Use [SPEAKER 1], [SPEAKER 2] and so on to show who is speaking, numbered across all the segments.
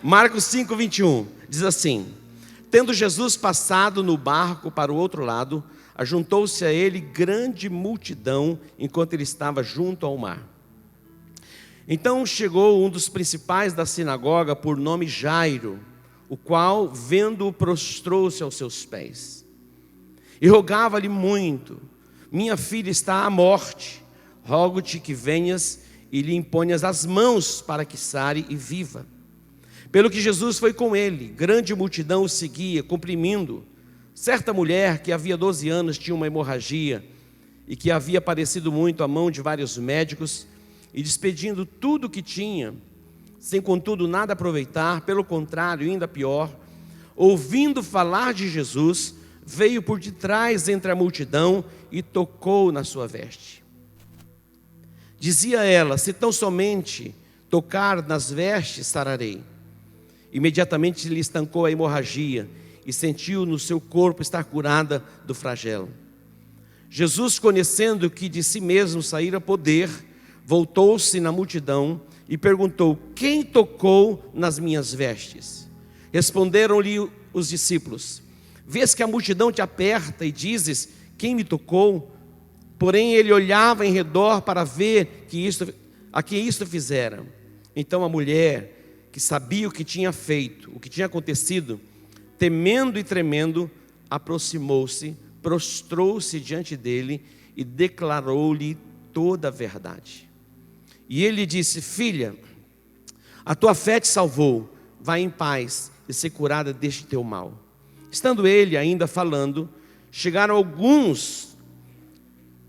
[SPEAKER 1] Marcos 5:21 diz assim: tendo Jesus passado no barco para o outro lado, ajuntou-se a ele grande multidão, enquanto ele estava junto ao mar. Então chegou um dos principais da sinagoga, por nome Jairo, o qual, vendo-o, prostrou-se aos seus pés e rogava-lhe muito: minha filha está à morte, rogo-te que venhas e lhe imponhas as mãos para que sare e viva. Pelo que Jesus foi com ele, grande multidão o seguia, comprimindo. Certa mulher que havia 12 anos tinha uma hemorragia e que havia padecido muito à mão de vários médicos, e despedindo tudo o que tinha, sem contudo nada aproveitar, pelo contrário, ainda pior, ouvindo falar de Jesus, veio por detrás entre a multidão e tocou na sua veste. Dizia ela: se tão somente tocar nas vestes, sararei. Imediatamente lhe estancou a hemorragia e sentiu no seu corpo estar curada do flagelo. Jesus, conhecendo que de si mesmo saíra poder, voltou-se na multidão e perguntou: quem tocou nas minhas vestes? Responderam-lhe os discípulos: vês que a multidão te aperta e dizes: quem me tocou? Porém ele olhava em redor para ver a quem isto fizera. Então a mulher, que sabia o que tinha feito, o que tinha acontecido, temendo e tremendo, aproximou-se, prostrou-se diante dele e declarou-lhe toda a verdade. E ele disse: filha, a tua fé te salvou, vai em paz e ser curada deste teu mal. Estando ele ainda falando, chegaram alguns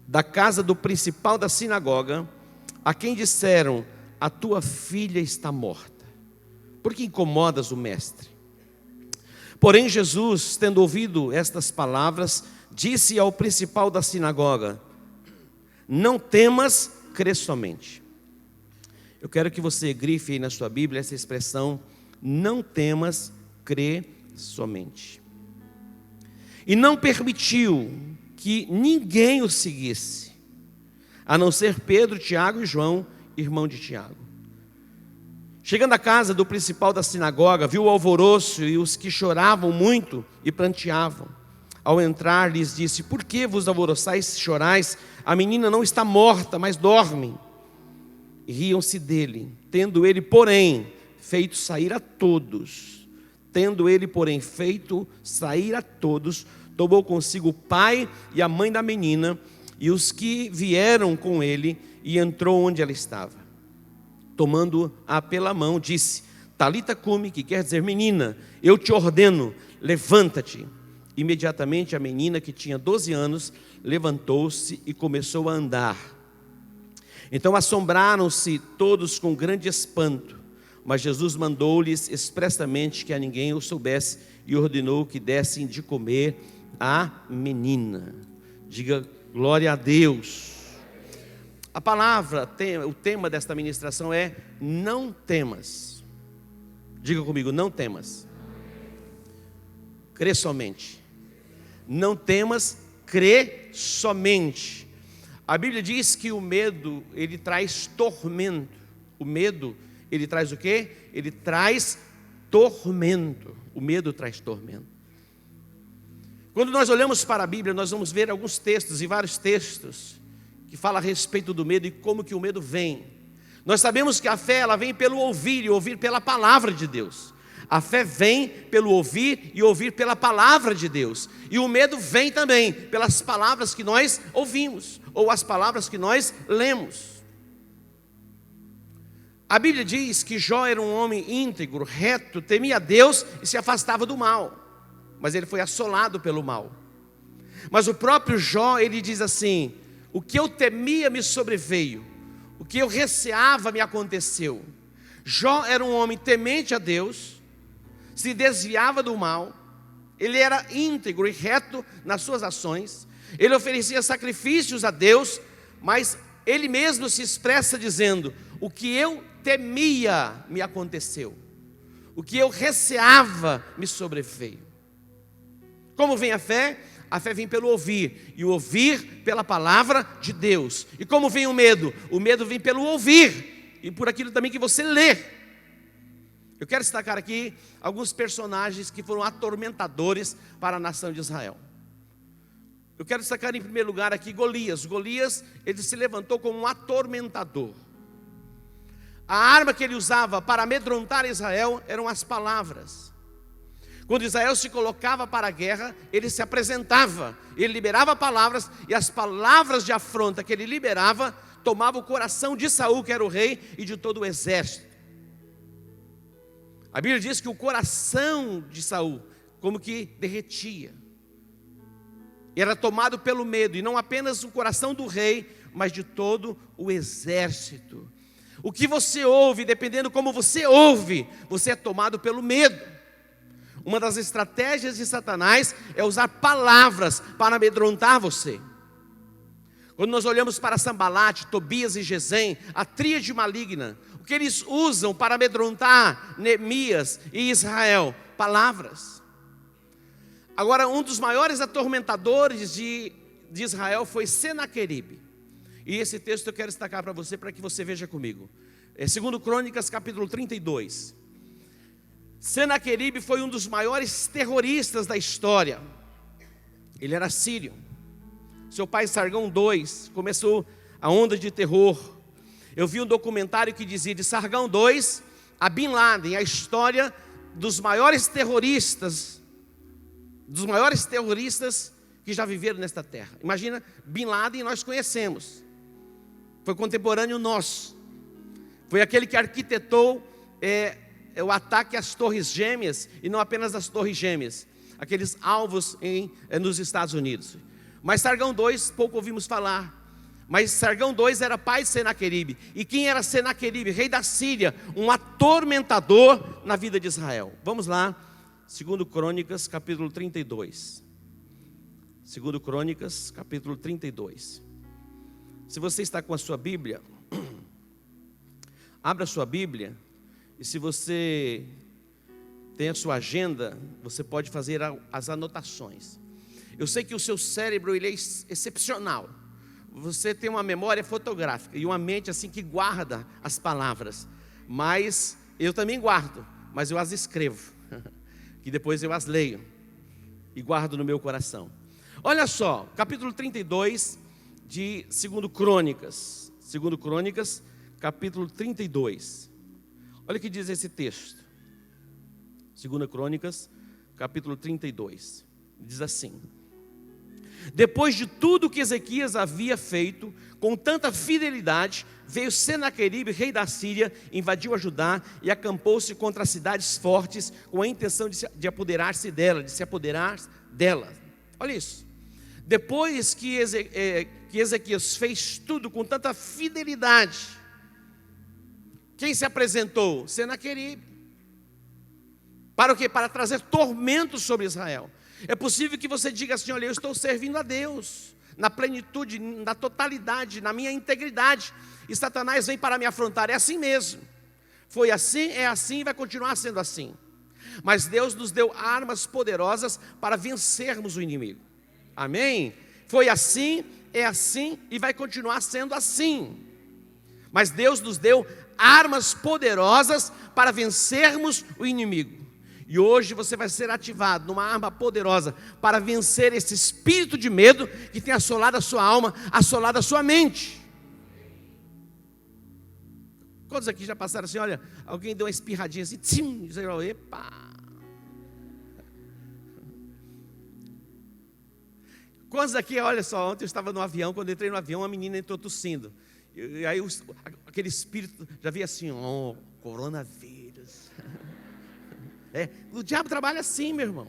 [SPEAKER 1] da casa do principal da sinagoga, a quem disseram: a tua filha está morta, por que incomodas o mestre? Porém Jesus, tendo ouvido estas palavras, disse ao principal da sinagoga: não temas, crê somente. Eu quero que você grife aí na sua Bíblia essa expressão: não temas, crê somente. E não permitiu que ninguém o seguisse, a não ser Pedro, Tiago e João, irmão de Tiago. Chegando à casa do principal da sinagoga, viu o alvoroço e os que choravam muito e pranteavam. Ao entrar, lhes disse: por que vos alvoroçais e chorais? A menina não está morta, mas dorme. E riam-se dele, tendo ele, porém, feito sair a todos, tomou consigo o pai e a mãe da menina e os que vieram com ele, e entrou onde ela estava. Tomando-a pela mão, disse: Talita cumi, que quer dizer: menina, eu te ordeno, levanta-te. Imediatamente a menina, que tinha 12 anos, levantou-se e começou a andar. Então assombraram-se todos com grande espanto, mas Jesus mandou-lhes expressamente que a ninguém o soubesse e ordenou que dessem de comer à menina. Diga glória a Deus. A palavra, o tema desta ministração é: não temas. Diga comigo: não temas. Crê somente. Não temas, crê somente. A Bíblia diz que o medo, ele traz tormento. O medo, ele traz o quê? Ele traz tormento. O medo traz tormento. Quando nós olhamos para a Bíblia, nós vamos ver alguns textos, e vários textos, que falam a respeito do medo e como que o medo vem. Nós sabemos que a fé, ela vem pelo ouvir, e ouvir pela palavra de Deus. A fé vem pelo ouvir e ouvir pela palavra de Deus. E o medo vem também pelas palavras que nós ouvimos, ou as palavras que nós lemos. A Bíblia diz que Jó era um homem íntegro, reto, temia a Deus e se afastava do mal. Mas ele foi assolado pelo mal. Mas o próprio Jó, ele diz assim: o que eu temia me sobreveio, o que eu receava me aconteceu. Jó era um homem temente a Deus, se desviava do mal, ele era íntegro e reto nas suas ações, ele oferecia sacrifícios a Deus, mas ele mesmo se expressa dizendo: o que eu temia me aconteceu, o que eu receava me sobreveio. Como vem a fé? A fé vem pelo ouvir, e o ouvir pela palavra de Deus. E como vem o medo? O medo vem pelo ouvir, e por aquilo também que você lê. Eu quero destacar aqui alguns personagens que foram atormentadores para a nação de Israel. Eu quero destacar em primeiro lugar aqui Golias. Golias, ele se levantou como um atormentador. A arma que ele usava para amedrontar Israel eram as palavras. Quando Israel se colocava para a guerra, ele se apresentava, ele liberava palavras, e as palavras de afronta que ele liberava, tomavam o coração de Saul, que era o rei, e de todo o exército. A Bíblia diz que o coração de Saul, como que derretia, era tomado pelo medo, e não apenas o coração do rei, mas de todo o exército. O que você ouve, dependendo como você ouve, você é tomado pelo medo. Uma das estratégias de Satanás é usar palavras para amedrontar você. Quando nós olhamos para Sambalate, Tobias e Gesem, a tríade maligna, o que eles usam para amedrontar Neemias e Israel? Palavras. Agora, um dos maiores atormentadores de Israel foi Senaqueribe. E esse texto eu quero destacar para você, para que você veja comigo. É 2 Crônicas, capítulo 32. Senaqueribe foi um dos maiores terroristas da história. Ele era sírio. Seu pai, Sargão II, começou a onda de terror. Eu vi um documentário que dizia de Sargão II a Bin Laden, a história dos maiores terroristas que já viveram nesta terra. Imagina, Bin Laden nós conhecemos, foi contemporâneo nosso, foi aquele que arquitetou o ataque às Torres Gêmeas, e não apenas às Torres Gêmeas, aqueles alvos nos Estados Unidos. Mas Sargão II, pouco ouvimos falar. Mas Sargão II era pai de Senaqueribe. E quem era Senaqueribe? Rei da Síria, um atormentador na vida de Israel. Vamos lá, 2 Crônicas, capítulo 32. 2 Crônicas, capítulo 32. Se você está com a sua Bíblia, abra a sua Bíblia. E se você tem a sua agenda, você pode fazer as anotações. Eu sei que o seu cérebro ele é excepcional. Você tem uma memória fotográfica e uma mente assim que guarda as palavras. Mas eu também guardo, mas eu as escrevo, que depois eu as leio e guardo no meu coração. Olha só, capítulo 32 de 2 Crônicas. 2 Crônicas, capítulo 32. Olha o que diz esse texto. 2 Crônicas, capítulo 32. Diz assim: depois de tudo que Ezequias havia feito, com tanta fidelidade, veio Senaqueribe, rei da Síria, invadiu a Judá e acampou-se contra as cidades fortes, com a intenção de apoderar-se dela, de se apoderar dela. Olha isso. Depois que Ezequias fez tudo com tanta fidelidade, quem se apresentou? Senaqueribe. Para o quê? Para trazer tormentos sobre Israel. É possível que você diga assim: olha, eu estou servindo a Deus na plenitude, na totalidade, na minha integridade, e Satanás vem para me afrontar. É assim mesmo. Foi assim, é assim e vai continuar sendo assim. Mas Deus nos deu armas poderosas para vencermos o inimigo. Amém? Foi assim, é assim e vai continuar sendo assim. Mas Deus nos deu armas poderosas para vencermos o inimigo. E hoje você vai ser ativado numa arma poderosa para vencer esse espírito de medo que tem assolado a sua alma, assolado a sua mente. Quantos aqui já passaram assim, olha, alguém deu uma espirradinha assim, tsim, e você falou, epa. Quantos aqui, olha só, ontem eu estava no avião, quando eu entrei no avião, uma menina entrou tossindo. E aí aquele espírito já veio assim, coronavírus. O diabo trabalha assim, meu irmão.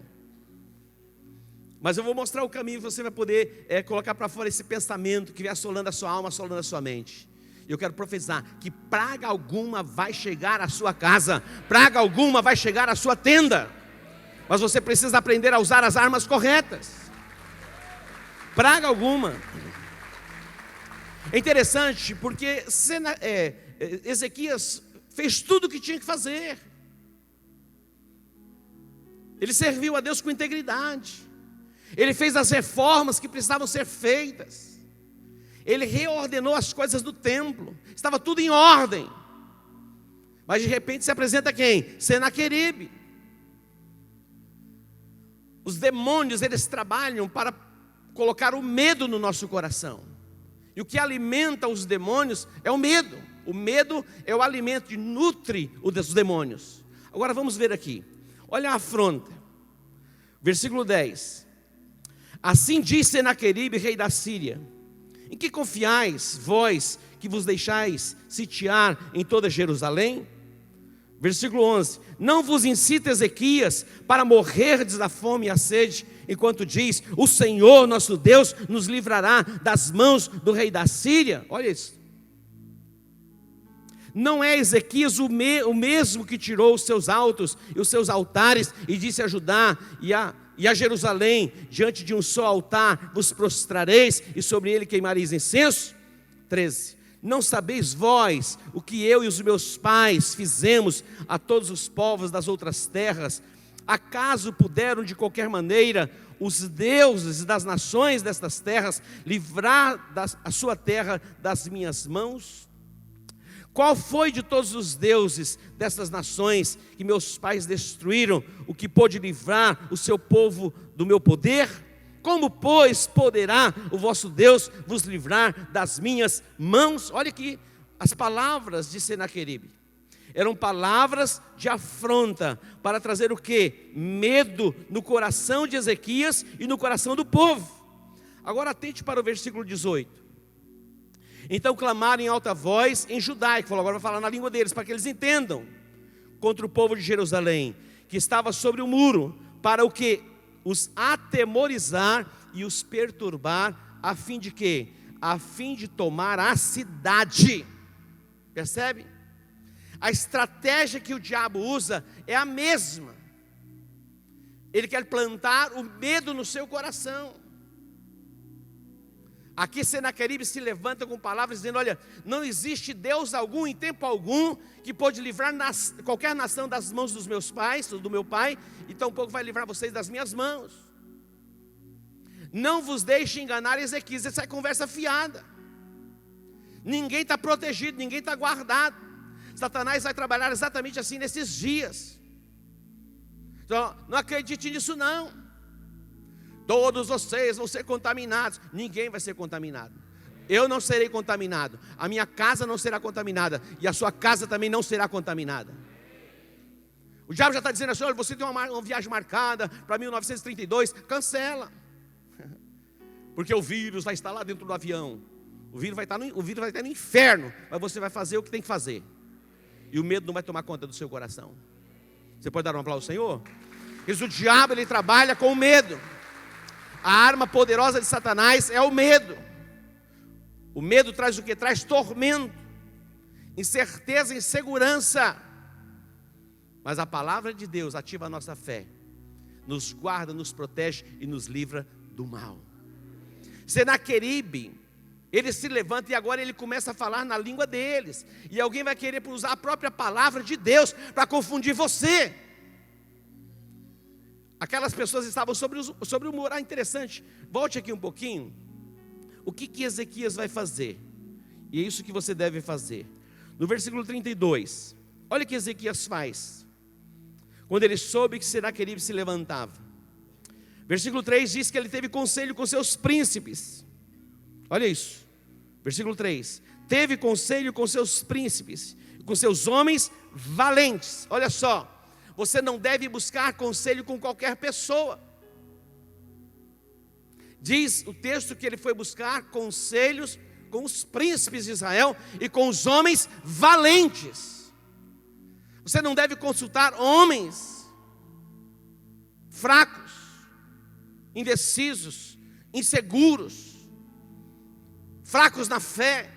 [SPEAKER 1] Mas eu vou mostrar o caminho, você vai poder colocar para fora esse pensamento que vem assolando a sua alma, assolando a sua mente. Eu quero profetizar que praga alguma vai chegar à sua casa, praga alguma vai chegar à sua tenda, mas você precisa aprender a usar as armas corretas. Praga alguma. É interessante porque Ezequias fez tudo o que tinha que fazer. Ele serviu a Deus com integridade. Ele fez as reformas que precisavam ser feitas. Ele reordenou as coisas do templo. Estava tudo em ordem. Mas de repente se apresenta quem? Senaqueribe. Os demônios, eles trabalham para colocar o medo no nosso coração. E o que alimenta os demônios é o medo. O medo é o alimento que nutre os demônios. Agora vamos ver aqui. Olha a afronta. Versículo 10. Assim diz Senaqueribe, rei da Síria: em que confiais, vós que vos deixais sitiar em toda Jerusalém? Versículo 11. Não vos incita Ezequias para morrerdes da fome e a sede, enquanto diz: o Senhor nosso Deus nos livrará das mãos do rei da Síria. Olha isso. Não é Ezequias o mesmo que tirou os seus altos e os seus altares e disse a Judá e a Jerusalém: diante de um só altar vos prostrareis e sobre ele queimareis incenso? 13. Não sabeis vós o que eu e os meus pais fizemos a todos os povos das outras terras? Acaso puderam de qualquer maneira os deuses das nações destas terras livrar a sua terra das minhas mãos? Qual foi de todos os deuses dessas nações que meus pais destruíram o que pôde livrar o seu povo do meu poder? Como, pois, poderá o vosso Deus vos livrar das minhas mãos? Olha aqui, as palavras de Senaqueribe eram palavras de afronta, para trazer o quê? Medo no coração de Ezequias e no coração do povo. Agora atente para o versículo 18. Então clamaram em alta voz em judaico, agora vai falar na língua deles, para que eles entendam, contra o povo de Jerusalém, que estava sobre o muro, para o que? Os atemorizar e os perturbar, a fim de quê? A fim de tomar a cidade. Percebe? A estratégia que o diabo usa é a mesma. Ele quer plantar o medo no seu coração. Aqui Senaqueribe se levanta com palavras dizendo: olha, não existe Deus algum em tempo algum que pode livrar qualquer nação das mãos dos meus pais, do meu pai, e tampouco vai livrar vocês das minhas mãos. Não vos deixe enganar Ezequias. Essa é conversa fiada. Ninguém está protegido, ninguém está guardado. Satanás vai trabalhar exatamente assim nesses dias. Então, não acredite nisso não. Todos vocês vão ser contaminados. Ninguém vai ser contaminado. Eu não serei contaminado. A minha casa não será contaminada. E a sua casa também não será contaminada. O diabo já está dizendo assim: olha, você tem uma viagem marcada para 1932. Cancela. Porque o vírus vai estar lá dentro do avião. O vírus vai estar no inferno. Mas você vai fazer o que tem que fazer. E o medo não vai tomar conta do seu coração. Você pode dar um aplauso ao Senhor? Porque o diabo, ele trabalha com o medo. A arma poderosa de Satanás é o medo. O medo traz o que? Traz tormento, incerteza, insegurança. Mas a palavra de Deus ativa a nossa fé, nos guarda, nos protege e nos livra do mal. Senaqueribe, ele se levanta e agora ele começa a falar na língua deles. E alguém vai querer usar a própria palavra de Deus para confundir você. Aquelas pessoas estavam sobre o muro. Interessante, volte aqui um pouquinho. O que Ezequias vai fazer? E é isso que você deve fazer. No versículo 32, olha o que Ezequias faz quando ele soube que Senaqueribe se levantava. Versículo 3 diz que ele teve conselho com seus príncipes. Olha isso, versículo 3: teve conselho com seus príncipes, com seus homens valentes. Olha só, você não deve buscar conselho com qualquer pessoa. Diz o texto que ele foi buscar conselhos com os príncipes de Israel e com os homens valentes. Você não deve consultar homens fracos, indecisos, inseguros, fracos na fé.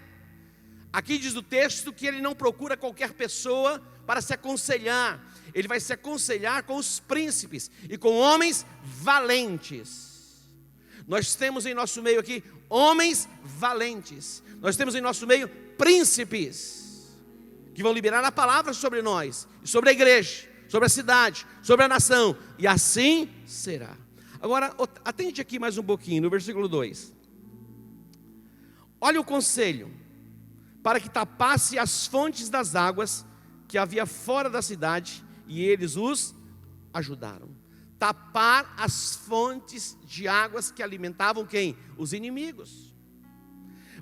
[SPEAKER 1] Aqui diz o texto que ele não procura qualquer pessoa para se aconselhar. Ele vai se aconselhar com os príncipes e com homens valentes. Nós temos em nosso meio aqui homens valentes. Nós temos em nosso meio príncipes que vão liberar a palavra sobre nós, e sobre a igreja, sobre a cidade, sobre a nação. E assim será. Agora, atente aqui mais um pouquinho, no versículo 2. Olha o conselho: para que tapasse as fontes das águas que havia fora da cidade, e eles os ajudaram. Tapar as fontes de águas que alimentavam quem? Os inimigos.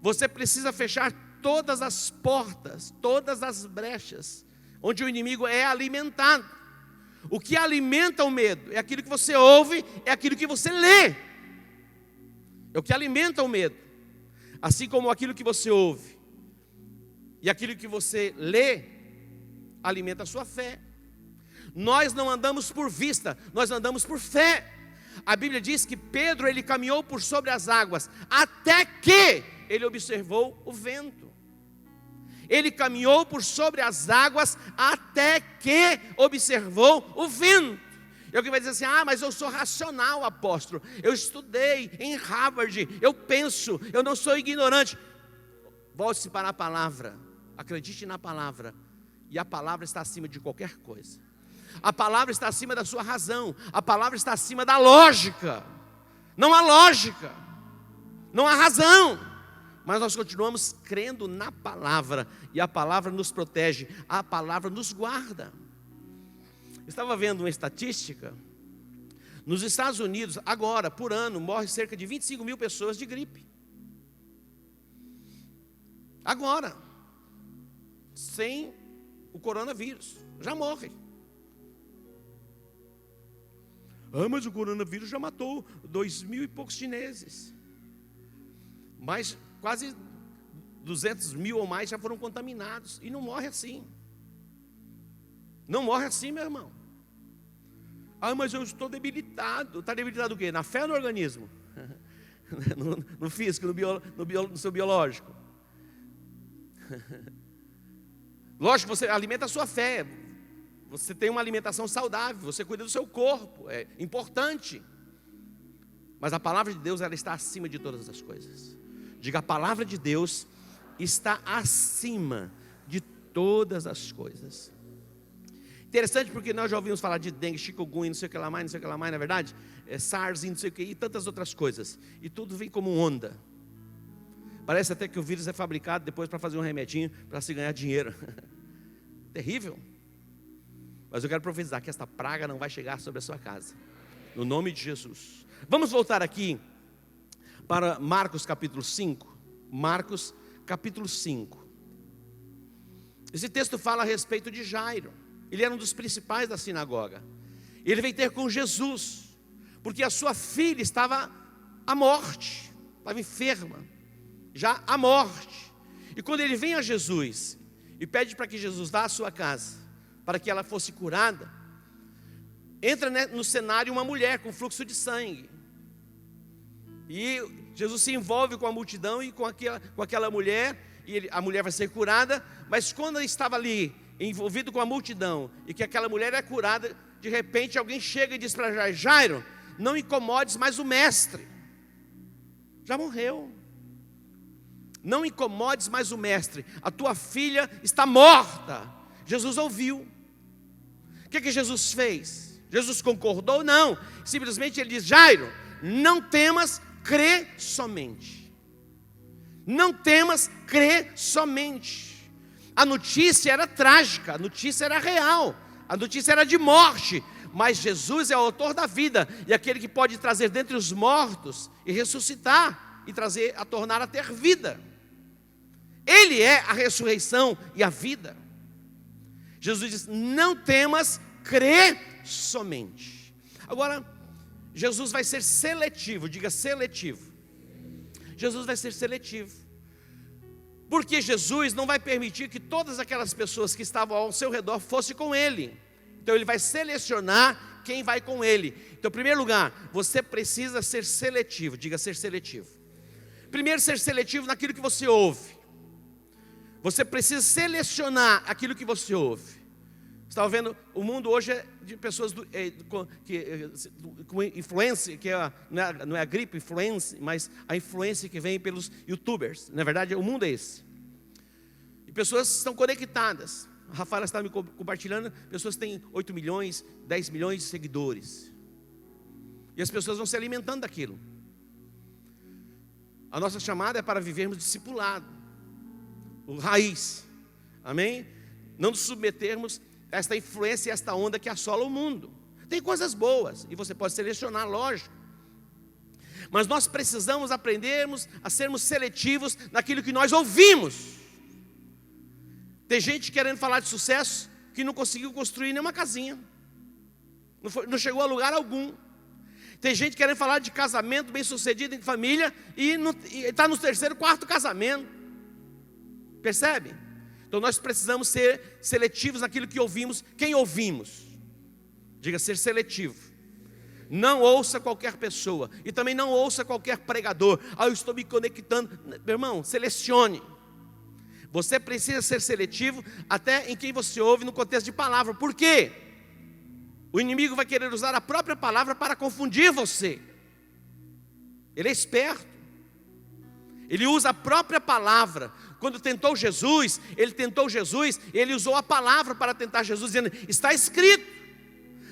[SPEAKER 1] Você precisa fechar todas as portas, todas as brechas, onde o inimigo é alimentado. O que alimenta o medo é aquilo que você ouve, é aquilo que você lê. É o que alimenta o medo. Assim como aquilo que você ouve e aquilo que você lê, alimenta a sua fé. Nós não andamos por vista, nós andamos por fé. A Bíblia diz que Pedro, ele caminhou por sobre as águas, até que ele observou o vento. Ele caminhou por sobre as águas, até que observou o vento. E alguém vai dizer assim: mas eu sou racional, apóstolo, eu estudei em Harvard, eu penso, eu não sou ignorante. Volte-se para a palavra, acredite na palavra, e a palavra está acima de qualquer coisa. A palavra está acima da sua razão, a palavra está acima da lógica. Não há lógica, não há razão, mas nós continuamos crendo na palavra, e a palavra nos protege, a palavra nos guarda. Eu estava vendo uma estatística, nos Estados Unidos, agora, por ano, morre cerca de 25 mil pessoas de gripe. Agora, sem o coronavírus, já morre. Mas o coronavírus já matou 2.000 e poucos chineses. Mas quase 200 mil ou mais já foram contaminados. E não morre assim. Não morre assim, meu irmão. Mas eu estou debilitado. Está debilitado o quê? Na fé ou no organismo? No físico, no seu biológico. Lógico, você alimenta a sua fé. Você tem uma alimentação saudável, você cuida do seu corpo, é importante. Mas a palavra de Deus, ela está acima de todas as coisas. Diga: a palavra de Deus está acima de todas as coisas. Interessante, porque nós já ouvimos falar de dengue, chikungunya, não sei o que lá mais, não sei o que lá mais, na verdade, SARS, não sei o que, e tantas outras coisas. E tudo vem como onda. Parece até que o vírus é fabricado depois para fazer um remedinho, para se ganhar dinheiro. Terrível. Mas eu quero profetizar que esta praga não vai chegar sobre a sua casa, no nome de Jesus. Vamos voltar aqui para Marcos capítulo 5. Marcos capítulo 5. Esse texto fala a respeito de Jairo. Ele era um dos principais da sinagoga. Ele veio ter com Jesus, porque a sua filha estava à morte, estava enferma, já à morte. E quando ele vem a Jesus e pede para que Jesus vá à sua casa, para que ela fosse curada, entra no cenário uma mulher com fluxo de sangue. E Jesus se envolve com a multidão e com aquela mulher, e a mulher vai ser curada. Mas quando ele estava ali, envolvido com a multidão, e que aquela mulher é curada, de repente alguém chega e diz para Jairo: não incomodes mais o mestre, já morreu. Não incomodes mais o mestre, a tua filha está morta. Jesus ouviu. O que Jesus fez? Jesus concordou? Não. Simplesmente ele diz: Jairo, não temas, crê somente. Não temas, crê somente. A notícia era trágica, a notícia era real, a notícia era de morte. Mas Jesus é o autor da vida, e aquele que pode trazer dentre os mortos e ressuscitar, e trazer, a tornar a ter vida. Ele é a ressurreição e a vida. Jesus diz: não temas, crê somente. Agora, Jesus vai ser seletivo, diga seletivo. Jesus vai ser seletivo, porque Jesus não vai permitir que todas aquelas pessoas que estavam ao seu redor fossem com ele. Então ele vai selecionar quem vai com ele. Então, em primeiro lugar, você precisa ser seletivo, diga ser seletivo. Primeiro, ser seletivo naquilo que você ouve. Você precisa selecionar aquilo que você ouve. Você estava vendo, o mundo hoje é de pessoas com influência, que não é a gripe influência, mas a influência que vem pelos youtubers. Na verdade, o mundo é esse. E pessoas estão conectadas. A Rafaela está me compartilhando, pessoas têm 8 milhões, 10 milhões de seguidores. E as pessoas vão se alimentando daquilo. A nossa chamada é para vivermos discipulado. O raiz, amém? não nos submetermos a esta influência e a esta onda que assola o mundo. Tem coisas boas, e você pode selecionar, lógico. Mas nós precisamos aprendermos a sermos seletivos naquilo que nós ouvimos. Tem gente querendo falar de sucesso que não conseguiu construir nenhuma casinha, não chegou a lugar algum. Tem gente querendo falar de casamento bem sucedido em família e está no terceiro, quarto casamento. Percebe? Então nós precisamos ser seletivos naquilo que ouvimos. Quem ouvimos? Diga, ser seletivo. Não ouça qualquer pessoa. E também não ouça qualquer pregador. Eu estou me conectando. Meu irmão, selecione. Você precisa ser seletivo até em quem você ouve no contexto de palavra. Por quê? O inimigo vai querer usar a própria palavra para confundir você. Ele é esperto. Ele usa a própria palavra. Quando tentou Jesus, ele usou a palavra para tentar Jesus, dizendo, está escrito,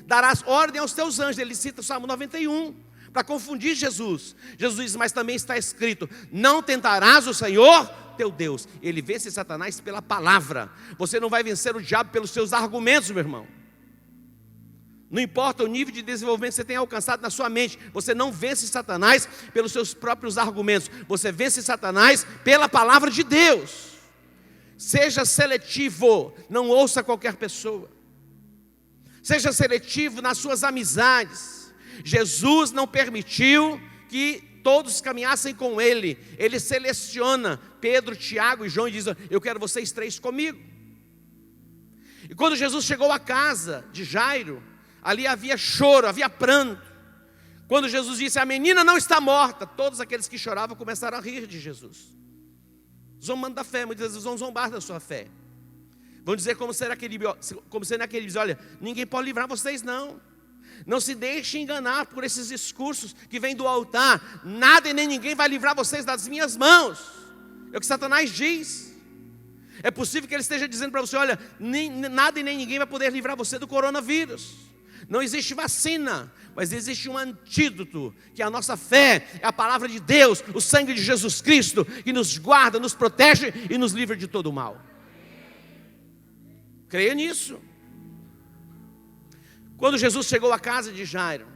[SPEAKER 1] darás ordem aos teus anjos. Ele cita o Salmo 91, para confundir Jesus. Jesus diz, mas também está escrito, não tentarás o Senhor teu Deus. Ele vence Satanás pela palavra. Você não vai vencer o diabo pelos seus argumentos, meu irmão. Não importa o nível de desenvolvimento que você tenha alcançado na sua mente, você não vence Satanás pelos seus próprios argumentos, você vence Satanás pela palavra de Deus. Seja seletivo, não ouça qualquer pessoa. Seja seletivo nas suas amizades. Jesus não permitiu que todos caminhassem com Ele. Ele seleciona Pedro, Tiago e João e diz, eu quero vocês três comigo. E quando Jesus chegou à casa de Jairo, ali havia choro, havia pranto. Quando Jesus disse, a menina não está morta, todos aqueles que choravam começaram a rir de Jesus. Zombando da fé, muitas vezes vão zombar da sua fé. Vão dizer como se naquele diz, olha, ninguém pode livrar vocês não. Não se deixe enganar por esses discursos que vêm do altar. Nada e nem ninguém vai livrar vocês das minhas mãos. É o que Satanás diz. É possível que ele esteja dizendo para você, olha, nada e nem ninguém vai poder livrar você do coronavírus. Não existe vacina, mas existe um antídoto, que é a nossa fé, é a palavra de Deus, o sangue de Jesus Cristo, que nos guarda, nos protege e nos livra de todo o mal. Creia nisso. Quando Jesus chegou à casa de Jairo,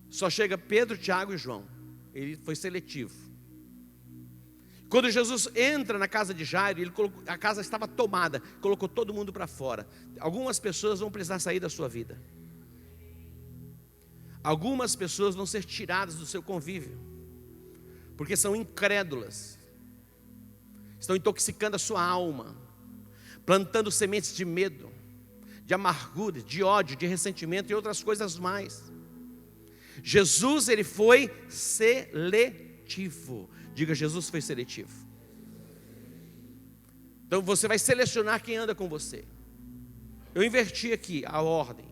[SPEAKER 1] só chega Pedro, Tiago e João. Ele foi seletivo. Quando Jesus entra na casa de Jairo, a casa estava tomada, colocou todo mundo para fora. Algumas pessoas vão precisar sair da sua vida. Algumas pessoas vão ser tiradas do seu convívio, porque são incrédulas, estão intoxicando a sua alma, plantando sementes de medo, de amargura, de ódio, de ressentimento e outras coisas mais. Jesus, ele foi seletivo. Diga, Jesus foi seletivo. Então você vai selecionar quem anda com você. Eu inverti aqui a ordem.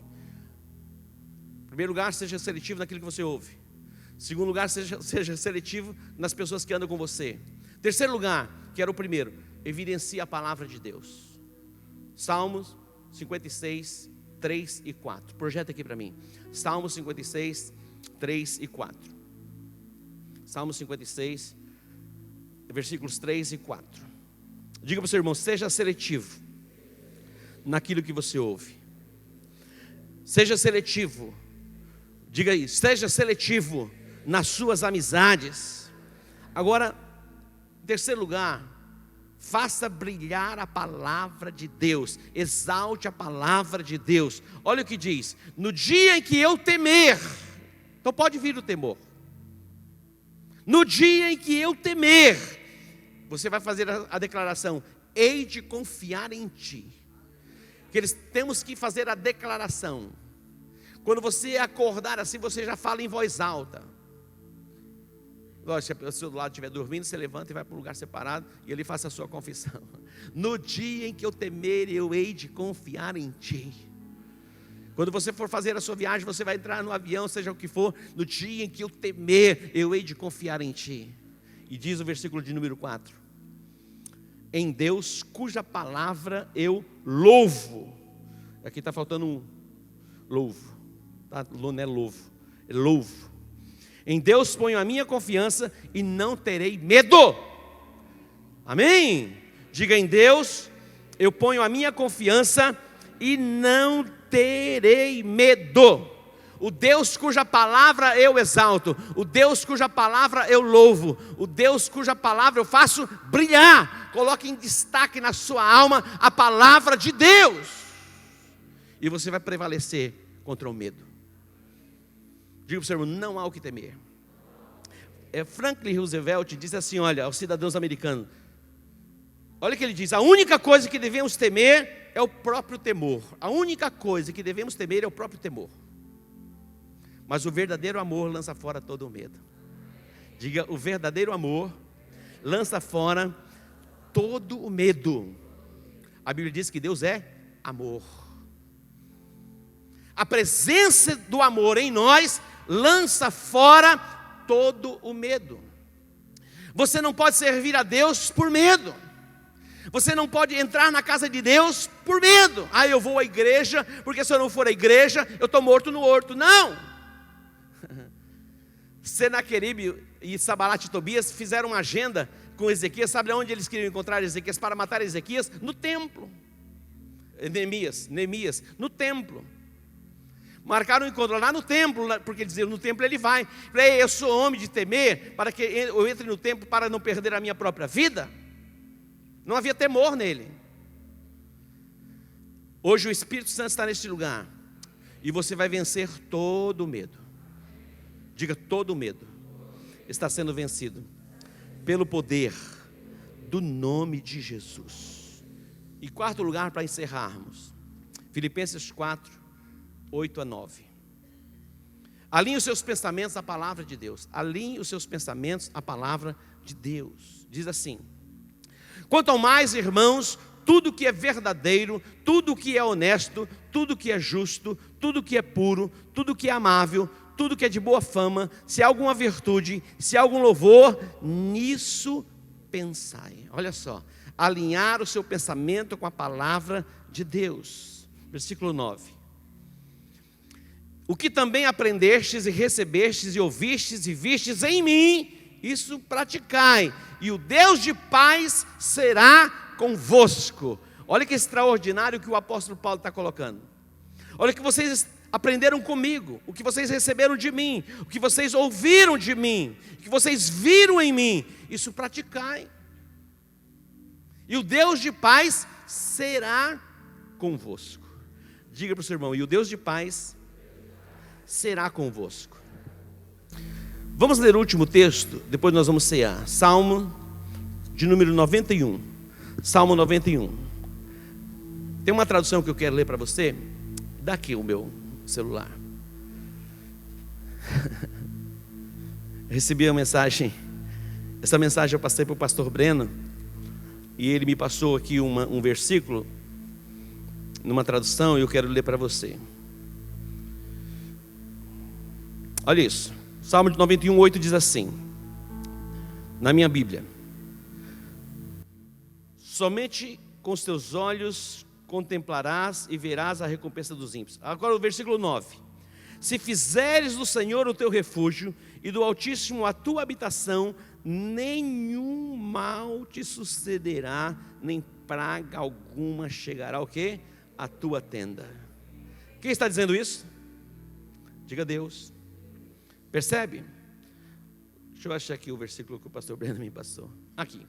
[SPEAKER 1] Em primeiro lugar, seja seletivo naquilo que você ouve. Em segundo lugar, seja seletivo nas pessoas que andam com você. Em terceiro lugar, que era o primeiro, evidencie a palavra de Deus. Salmos 56, 3 e 4. Projeta aqui para mim. Salmos 56, 3 e 4. Salmos 56, versículos 3 e 4. Diga para o seu irmão, seja seletivo naquilo que você ouve. Seja seletivo. Diga aí, seja seletivo nas suas amizades. Agora, em terceiro lugar, faça brilhar a palavra de Deus. Exalte a palavra de Deus. Olha o que diz: no dia em que eu temer. Então pode vir o temor. No dia em que eu temer, você vai fazer a declaração: hei de confiar em ti. Que temos que fazer a declaração. Quando você acordar assim, você já fala em voz alta. Lógico, se a pessoa do lado estiver dormindo, você levanta e vai para um lugar separado e ele faça a sua confissão. No dia em que eu temer, eu hei de confiar em ti. Quando você for fazer a sua viagem, você vai entrar no avião, seja o que for. No dia em que eu temer, eu hei de confiar em ti. E diz o versículo de número 4: em Deus cuja palavra eu louvo. Aqui está faltando um louvo, tá? Não é louvo, é louvo. Em Deus ponho a minha confiança e não terei medo. Amém? Diga: em Deus eu ponho a minha confiança e não terei medo. O Deus cuja palavra eu exalto, o Deus cuja palavra eu louvo, o Deus cuja palavra eu faço brilhar. Coloque em destaque na sua alma a palavra de Deus, e você vai prevalecer contra o medo. Diga para o seu irmão, não há o que temer. Franklin Roosevelt diz assim, olha, aos cidadãos americanos, olha o que ele diz: a única coisa que devemos temer é o próprio temor. A única coisa que devemos temer é o próprio temor. Mas o verdadeiro amor lança fora todo o medo. Diga, o verdadeiro amor lança fora todo o medo. A Bíblia diz que Deus é amor. A presença do amor em nós lança fora todo o medo. Você não pode servir a Deus por medo. Você não pode entrar na casa de Deus por medo. Eu vou à igreja, porque se eu não for à igreja, eu estou morto no horto. Não! Senaqueribe e Sabalat e Tobias fizeram uma agenda com Ezequias. Sabe onde eles queriam encontrar Ezequias para matar Ezequias? No templo. Neemias, no templo. Marcaram o encontro lá no templo, porque diziam, no templo ele vai. Eu sou homem de temer, para que eu entre no templo para não perder a minha própria vida. Não havia temor nele. Hoje o Espírito Santo está neste lugar, e você vai vencer todo o medo. Diga, todo o medo está sendo vencido pelo poder do nome de Jesus. E quarto lugar, para encerrarmos, Filipenses 4, 8 a 9. Alinhe os seus pensamentos à palavra de Deus. Alinhe os seus pensamentos à palavra de Deus. Diz assim: quanto ao mais, irmãos, tudo que é verdadeiro, tudo que é honesto, tudo que é justo, tudo que é puro, tudo que é amável, tudo que é de boa fama, se há alguma virtude, se há algum louvor, nisso pensai. Olha só, alinhar o seu pensamento com a palavra de Deus. Versículo 9. O que também aprendestes e recebestes e ouvistes e vistes em mim, isso praticai, e o Deus de paz será convosco. Olha que extraordinário que o apóstolo Paulo está colocando. Olha que vocês aprenderam comigo, o que vocês receberam de mim, o que vocês ouviram de mim, o que vocês viram em mim, isso praticai, e o Deus de paz será convosco. Diga para o seu irmão, e o Deus de paz será convosco. Vamos ler o último texto, depois nós vamos cear. Salmo de número 91. Salmo 91. Tem uma tradução que eu quero ler para você. Dá aqui o meu celular. Recebi uma mensagem. Essa mensagem eu passei para o pastor Breno, e ele me passou aqui um versículo numa tradução, e eu quero ler para você. Olha isso. Salmo de 91, 8 diz assim, na minha Bíblia: somente com os teus olhos contemplarás e verás a recompensa dos ímpios. Agora o versículo 9: se fizeres do Senhor o teu refúgio e do Altíssimo a tua habitação, nenhum mal te sucederá, nem praga alguma chegará o quê? A tua tenda. Quem está dizendo isso? Diga Deus. Percebe? Deixa eu achar aqui o versículo que o pastor Breno me passou. Aqui.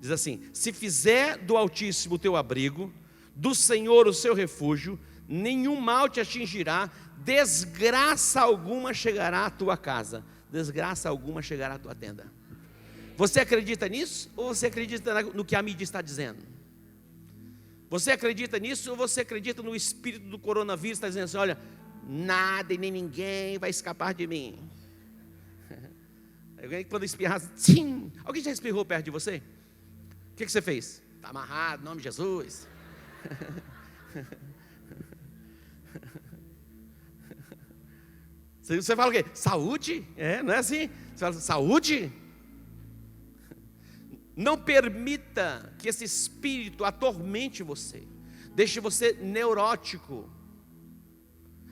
[SPEAKER 1] Diz assim: se fizer do Altíssimo o teu abrigo, do Senhor o seu refúgio, nenhum mal te atingirá, desgraça alguma chegará à tua casa, desgraça alguma chegará à tua tenda. Você acredita nisso? Ou você acredita no que a mídia está dizendo? Você acredita nisso? Ou você acredita no espírito do coronavírus, está dizendo assim: olha, nada e nem ninguém vai escapar de mim? Alguém quando espirrar, sim. Alguém já espirrou perto de você? O que você fez? Está amarrado, em nome de Jesus. Você fala o quê? Saúde? Não é assim? Você fala, saúde? Não permita que esse espírito atormente você, deixe você neurótico.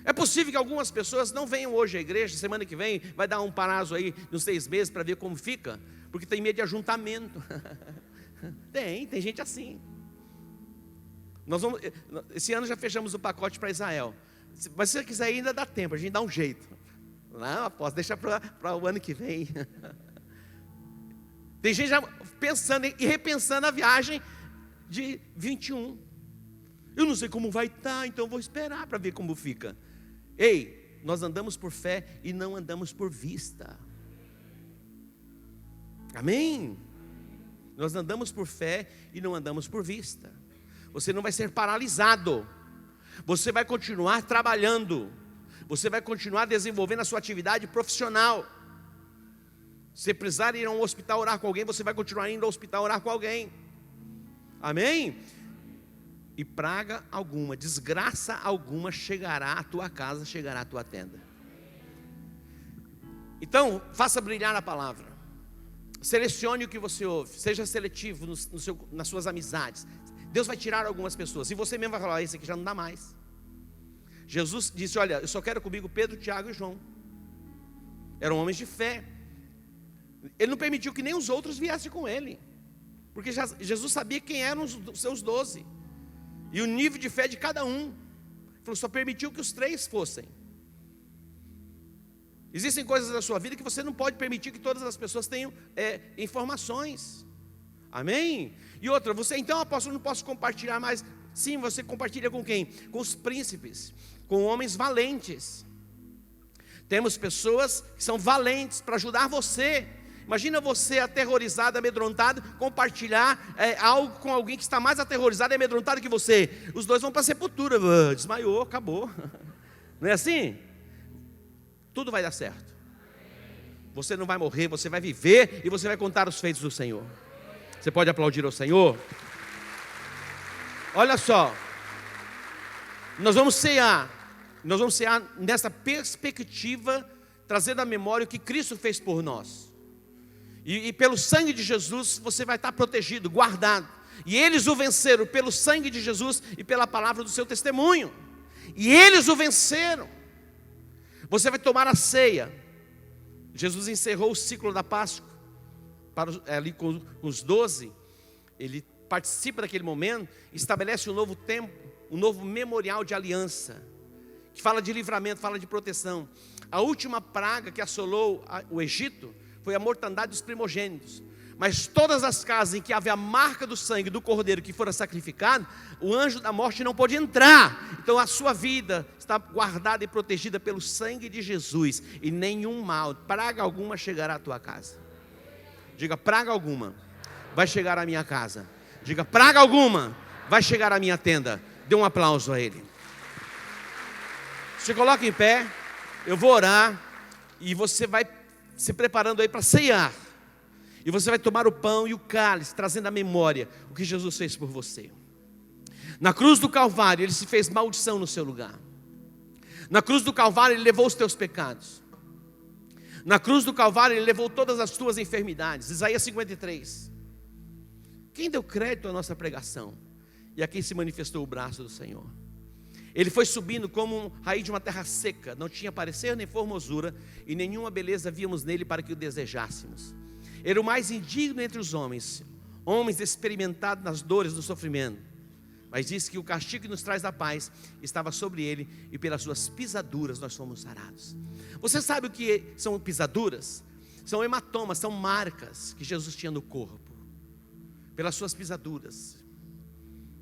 [SPEAKER 1] É possível que algumas pessoas não venham hoje à igreja, semana que vem vai dar um prazo aí, uns 6 meses, para ver como fica, porque tem medo de ajuntamento. Tem gente assim. Esse ano já fechamos o pacote para Israel. Mas se você quiser ir, ainda dá tempo, a gente dá um jeito. Não, apóstolo, deixa para o ano que vem. Tem gente já pensando e repensando a viagem de 21. Eu não sei como vai estar, então eu vou esperar para ver como fica. Ei, nós andamos por fé e não andamos por vista. Amém? Nós andamos por fé e não andamos por vista. Você não vai ser paralisado. Você vai continuar trabalhando. Você vai continuar desenvolvendo a sua atividade profissional. Se precisar ir a um hospital orar com alguém, você vai continuar indo ao hospital orar com alguém. Amém? E praga alguma, desgraça alguma chegará à tua casa, chegará à tua tenda. Então, faça brilhar a palavra. Selecione o que você ouve. Seja seletivo nas suas amizades. Deus vai tirar algumas pessoas. E você mesmo vai falar, esse aqui já não dá mais. Jesus disse, olha, eu só quero comigo Pedro, Tiago e João. Eram homens de fé. Ele não permitiu que nem os outros viessem com ele. Porque Jesus sabia quem eram os seus 12. E o nível de fé de cada um. Ele falou, só permitiu que os 3 fossem. Existem coisas na sua vida que você não pode permitir que todas as pessoas tenham informações. Amém? E outra, você então, apóstolo, não posso compartilhar mais. Sim, você compartilha com quem? Com os príncipes, com homens valentes. Temos pessoas que são valentes para ajudar você. Imagina você aterrorizado, amedrontado, compartilhar algo com alguém que está mais aterrorizado e amedrontado que você. Os dois vão para a sepultura. Desmaiou, acabou. Não é assim? Tudo vai dar certo. Você não vai morrer, você vai viver e você vai contar os feitos do Senhor. Você pode aplaudir ao Senhor? Olha só. Nós vamos cear nessa perspectiva, trazendo à memória o que Cristo fez por nós. E pelo sangue de Jesus você vai estar protegido, guardado. E eles o venceram pelo sangue de Jesus e pela palavra do seu testemunho. E eles o venceram. Você vai tomar a ceia. Jesus encerrou o ciclo da Páscoa ali com os 12. Ele participa daquele momento, estabelece um novo tempo, um novo memorial de aliança, que fala de livramento, fala de proteção. A última praga que assolou o Egito foi a mortandade dos primogênitos. Mas todas as casas em que havia a marca do sangue do cordeiro que fora sacrificado, o anjo da morte não pôde entrar. Então a sua vida está guardada e protegida pelo sangue de Jesus. E nenhum mal, praga alguma chegará à tua casa. Diga, praga alguma vai chegar à minha casa. Diga, praga alguma vai chegar à minha tenda. Dê um aplauso a Ele. Se coloca em pé, eu vou orar. E você vai se preparando aí para ceiar. E você vai tomar o pão e o cálice, trazendo à memória o que Jesus fez por você. Na cruz do Calvário, Ele se fez maldição no seu lugar. Na cruz do Calvário, Ele levou os teus pecados. Na cruz do Calvário, Ele levou todas as tuas enfermidades. Isaías 53. Quem deu crédito à nossa pregação? E a quem se manifestou o braço do Senhor? Ele foi subindo como raiz de uma terra seca. Não tinha parecer nem formosura, e nenhuma beleza víamos nele para que o desejássemos. Era o mais indigno entre os homens experimentados nas dores do sofrimento. Mas disse que o castigo que nos traz a paz estava sobre ele, e pelas suas pisaduras nós fomos sarados. Você sabe o que são pisaduras? São hematomas, são marcas que Jesus tinha no corpo. Pelas suas pisaduras.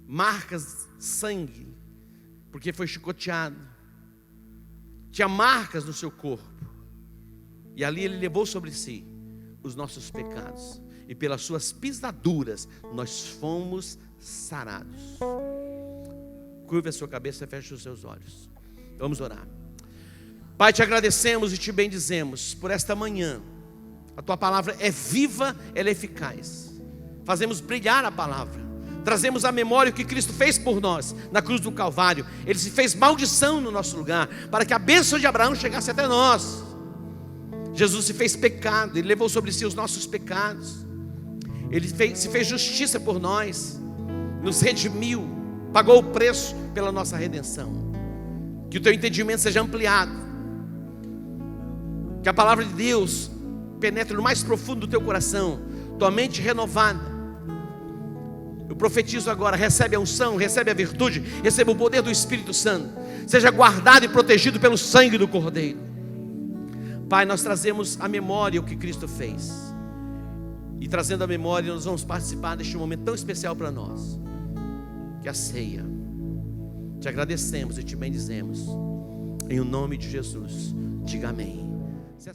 [SPEAKER 1] Marcas, sangue, porque foi chicoteado. Tinha marcas no seu corpo. E ali Ele levou sobre si os nossos pecados, e pelas suas pisaduras nós fomos sarados. Curva a sua cabeça e feche os seus olhos. Vamos orar. Pai, te agradecemos e te bendizemos por esta manhã. A tua palavra é viva, ela é eficaz. Fazemos brilhar a palavra. Trazemos à memória o que Cristo fez por nós na cruz do Calvário. Ele se fez maldição no nosso lugar, para que a bênção de Abraão chegasse até nós. Jesus se fez pecado, Ele levou sobre si os nossos pecados. Ele se fez justiça por nós, nos redimiu, pagou o preço pela nossa redenção. Que o teu entendimento seja ampliado, que a palavra de Deus penetre no mais profundo do teu coração, tua mente renovada. Eu profetizo agora, recebe a unção, recebe a virtude, receba o poder do Espírito Santo. Seja guardado e protegido pelo sangue do Cordeiro. Pai, nós trazemos à memória o que Cristo fez. E trazendo à memória, nós vamos participar deste momento tão especial para nós, que é a ceia. Te agradecemos e te bendizemos. Em o nome de Jesus, diga amém.